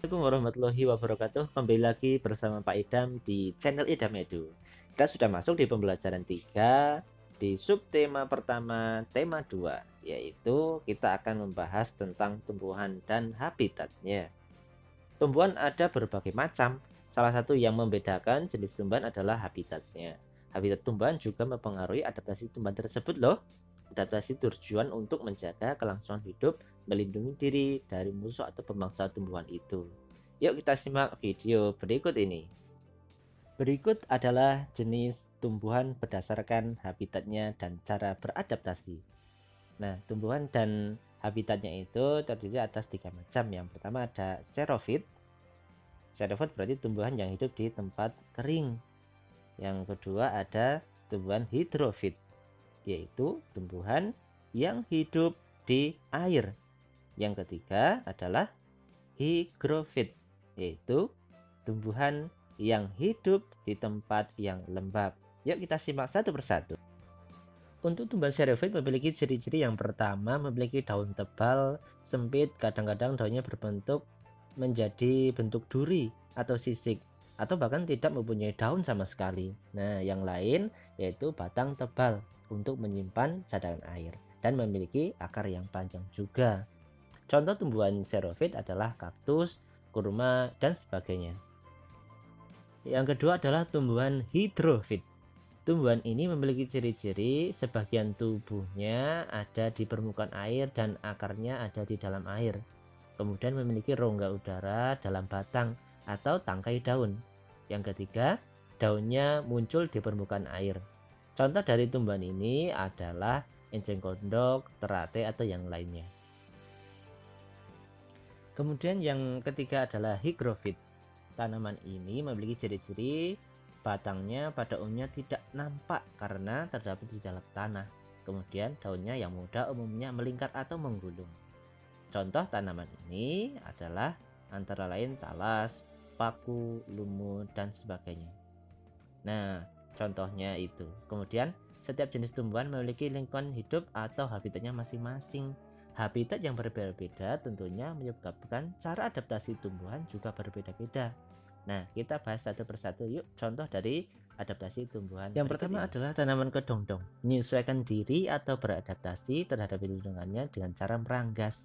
Assalamualaikum warahmatullahi wabarakatuh. Kembali lagi bersama Pak Idam di channel Idam Edu. Kita sudah masuk di pembelajaran 3 di subtema pertama tema 2, yaitu kita akan membahas tentang tumbuhan dan habitatnya. Tumbuhan ada berbagai macam. Salah satu yang membedakan jenis tumbuhan adalah habitatnya. Habitat tumbuhan juga mempengaruhi adaptasi tumbuhan tersebut loh. Adaptasi tujuan untuk menjaga kelangsungan hidup, melindungi diri dari musuh atau pemangsa tumbuhan itu. Yuk kita simak video berikut ini. Berikut adalah jenis tumbuhan berdasarkan habitatnya dan cara beradaptasi. Nah, tumbuhan dan habitatnya itu terdiri atas 3 macam. Yang pertama ada xerophyte. Xerophyte berarti tumbuhan yang hidup di tempat kering. Yang kedua ada tumbuhan hydrophyte, yaitu tumbuhan yang hidup di air. Yang ketiga adalah hygrofit, yaitu tumbuhan yang hidup di tempat yang lembab. Yuk kita simak satu persatu. Untuk tumbuhan xerophyte memiliki ciri-ciri. Yang pertama, memiliki daun tebal, sempit, kadang-kadang daunnya berbentuk menjadi bentuk duri atau sisik, atau bahkan tidak mempunyai daun sama sekali. Nah, yang lain yaitu batang tebal untuk menyimpan cadangan air dan memiliki akar yang panjang juga. Contoh tumbuhan xerophyte adalah kaktus, kurma, dan sebagainya. Yang kedua adalah tumbuhan hydrophyte. Tumbuhan ini memiliki ciri-ciri sebagian tubuhnya ada di permukaan air dan akarnya ada di dalam air. Kemudian memiliki rongga udara dalam batang atau tangkai daun. Yang ketiga, daunnya muncul di permukaan air. Contoh dari tumbuhan ini adalah enceng gondok, terate, atau yang lainnya. Kemudian yang ketiga adalah hygrofit. Tanaman ini memiliki ciri-ciri batangnya pada umumnya tidak nampak karena terdapat di dalam tanah. Kemudian daunnya yang muda umumnya melingkar atau menggulung. Contoh tanaman ini adalah antara lain talas, paku, lumut, dan sebagainya. Nah, contohnya itu. Kemudian setiap jenis tumbuhan memiliki lingkungan hidup atau habitatnya masing-masing. Habitat yang berbeda-beda tentunya menyebabkan cara adaptasi tumbuhan juga berbeda-beda. Nah, kita bahas satu persatu yuk contoh dari adaptasi tumbuhan. Yang pertama adalah tanaman kedongdong. Menyesuaikan diri atau beradaptasi terhadap lingkungannya dengan cara meranggas,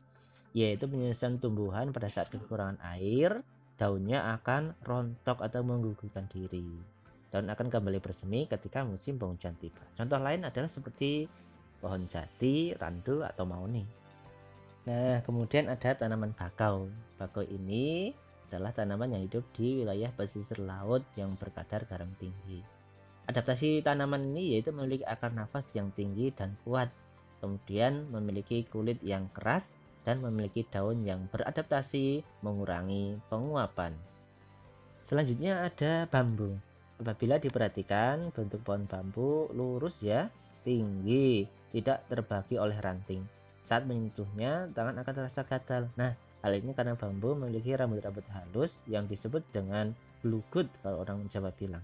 yaitu penyusunan tumbuhan pada saat kekurangan air, daunnya akan rontok atau menggugurkan diri. Daun akan kembali bersemi ketika musim penghujan tiba. Contoh lain adalah seperti pohon jati, randu, atau mahoni. Nah, kemudian ada tanaman bakau. Bakau ini adalah tanaman yang hidup di wilayah pesisir laut yang berkadar garam tinggi. Adaptasi tanaman ini yaitu memiliki akar nafas yang tinggi dan kuat, kemudian memiliki kulit yang keras, dan memiliki daun yang beradaptasi mengurangi penguapan. Selanjutnya ada bambu. Apabila diperhatikan, bentuk pohon bambu lurus ya, tinggi, tidak terbagi oleh ranting. Saat menyentuhnya, tangan akan terasa gatal. Nah, hal ini karena bambu memiliki rambut-rambut halus yang disebut dengan glugut kalau orang Jawa bilang.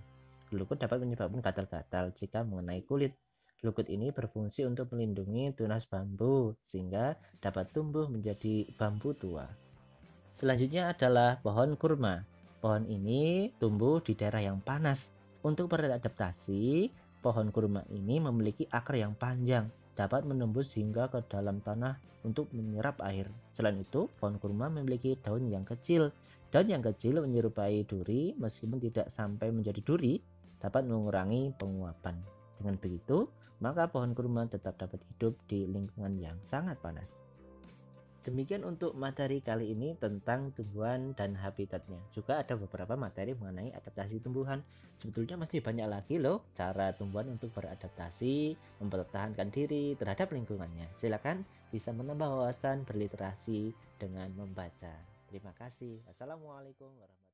Glugut dapat menyebabkan gatal-gatal jika mengenai kulit. Glugut ini berfungsi untuk melindungi tunas bambu sehingga dapat tumbuh menjadi bambu tua. Selanjutnya adalah pohon kurma. Pohon ini tumbuh di daerah yang panas. Untuk beradaptasi, pohon kurma ini memiliki akar yang panjang, dapat menembus hingga ke dalam tanah untuk menyerap air. Selain itu, pohon kurma memiliki daun yang kecil. Daun yang kecil menyerupai duri, meskipun tidak sampai menjadi duri, dapat mengurangi penguapan. Dengan begitu, maka pohon kurma tetap dapat hidup di lingkungan yang sangat panas. Demikian untuk materi kali ini tentang tumbuhan dan habitatnya. Juga ada beberapa materi mengenai adaptasi tumbuhan. Sebetulnya masih banyak lagi loh cara tumbuhan untuk beradaptasi, mempertahankan diri terhadap lingkungannya. Silakan bisa menambah wawasan berliterasi dengan membaca. Terima kasih. Assalamualaikum warahmatullahi wabarakatuh.